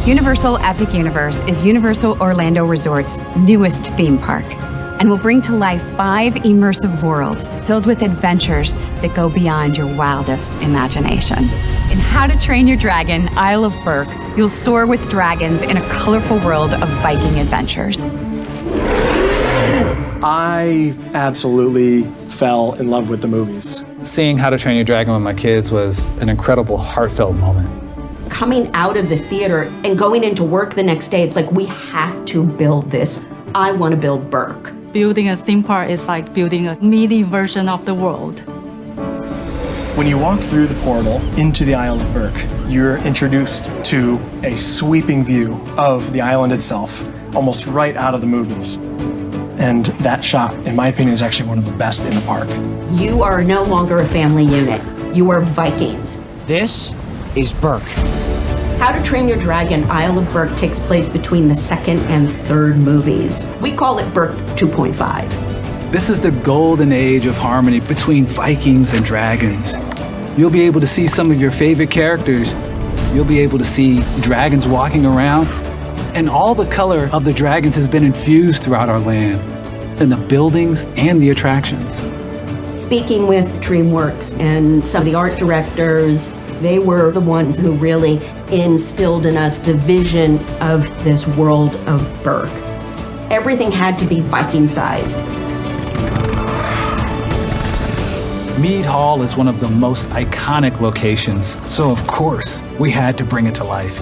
Universal Epic Universe is Universal Orlando Resort's newest theme park and will bring to life 5 immersive worlds filled with adventures that go beyond your wildest imagination. In How to Train Your Dragon, Isle of Berk, you'll soar with dragons in a colorful world of Viking adventures. I absolutely fell in love with the movies. Seeing How to Train Your Dragon with my kids was an incredible, heartfelt moment. Coming out of the theater and going into work the next day, it's like, we have to build this. I want to build Berk. Building a theme park is like building a mini version of the world. When you walk through the portal into the Isle of Berk, you're introduced to a sweeping view of the island itself, almost right out of the movies. And that shot, in my opinion, is actually one of the best in the park. You are no longer a family unit. You are Vikings. This is Berk. How to Train Your Dragon, Isle of Berk takes place between the second and third movies. We call it Berk 2.5. This is the golden age of harmony between Vikings and dragons. You'll be able to see some of your favorite characters. You'll be able to see dragons walking around. And all the color of the dragons has been infused throughout our land, in the buildings and the attractions. Speaking with DreamWorks and some of the art directors, they were the ones who really instilled in us the vision of this world of Berk. Everything had to be Viking-sized. Mead Hall is one of the most iconic locations, so of course, we had to bring it to life.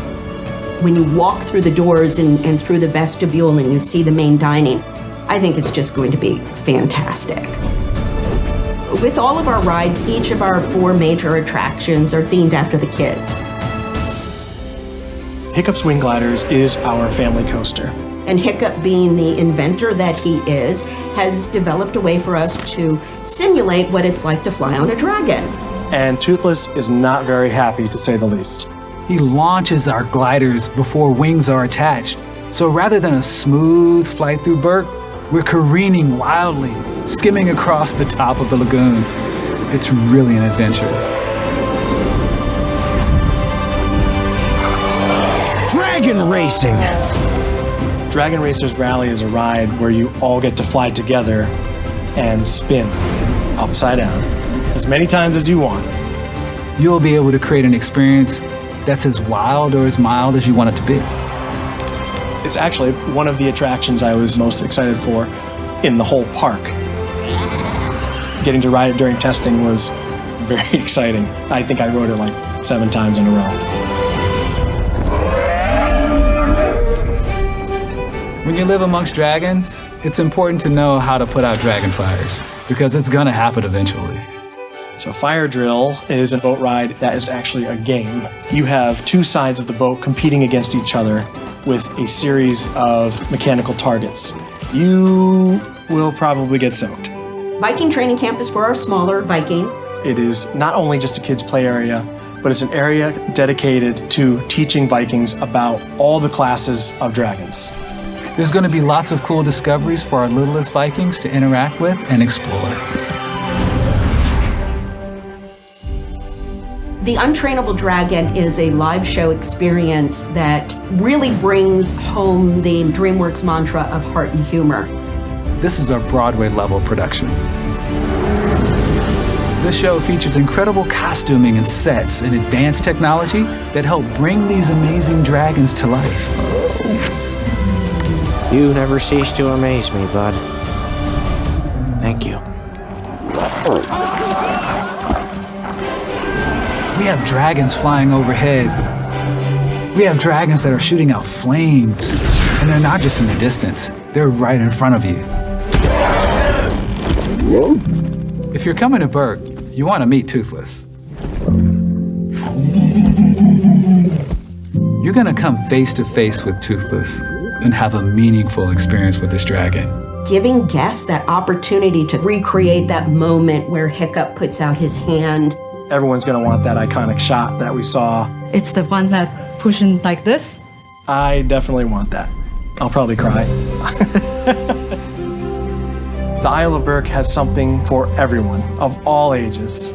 When you walk through the doors and through the vestibule and you see the main dining, I think it's just going to be fantastic. With all of our rides, each of our 4 major attractions are themed after the kids. Hiccup's Wing Gliders is our family coaster. And Hiccup, being the inventor that he is, has developed a way for us to simulate what it's like to fly on a dragon. And Toothless is not very happy, to say the least. He launches our gliders before wings are attached. So rather than a smooth flight through Berk, we're careening wildly, skimming across the top of the lagoon. It's really an adventure. Dragon racing. Dragon Racers Rally is a ride where you all get to fly together and spin upside down as many times as you want. You'll be able to create an experience that's as wild or as mild as you want it to be. It's actually one of the attractions I was most excited for in the whole park. Getting to ride it during testing was very exciting. I think I rode it like 7 times in a row. When you live amongst dragons, it's important to know how to put out dragon fires, because it's gonna happen eventually. So Fire Drill is a boat ride that is actually a game. You have 2 sides of the boat competing against each other with a series of mechanical targets. You will probably get soaked. Viking Training Camp is for our smaller Vikings. It is not only just a kids' play area, but it's an area dedicated to teaching Vikings about all the classes of dragons. There's gonna be lots of cool discoveries for our littlest Vikings to interact with and explore. The Untrainable Dragon is a live show experience that really brings home the DreamWorks mantra of heart and humor. This is our Broadway-level production. This show features incredible costuming and sets and advanced technology that help bring these amazing dragons to life. You never cease to amaze me, bud. Thank you. We have dragons flying overhead. We have dragons that are shooting out flames. And they're not just in the distance, they're right in front of you. If you're coming to Berk, you want to meet Toothless. You're gonna come face to face with Toothless and have a meaningful experience with this dragon. Giving guests that opportunity to recreate that moment where Hiccup puts out his hand. Everyone's gonna want that iconic shot that we saw. It's the one that pushing like this. I definitely want that. I'll probably cry. The Isle of Berk has something for everyone of all ages.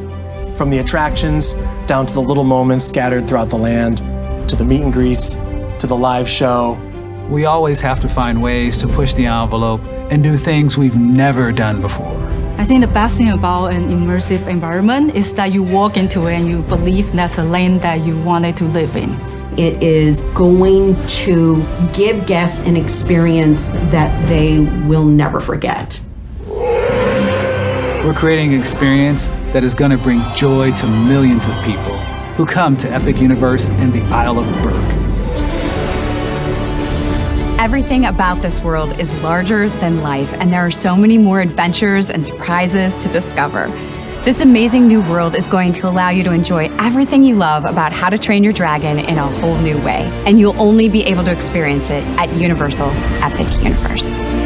From the attractions down to the little moments scattered throughout the land, to the meet and greets, to the live show. We always have to find ways to push the envelope and do things we've never done before. I think the best thing about an immersive environment is that you walk into it and you believe that's a lane that you wanted to live in. It is going to give guests an experience that they will never forget. We're creating an experience that is going to bring joy to millions of people who come to Epic Universe and the Isle of Berk. Everything about this world is larger than life, and there are so many more adventures and surprises to discover. This amazing new world is going to allow you to enjoy everything you love about How to Train Your Dragon in a whole new way, and you'll only be able to experience it at Universal Epic Universe.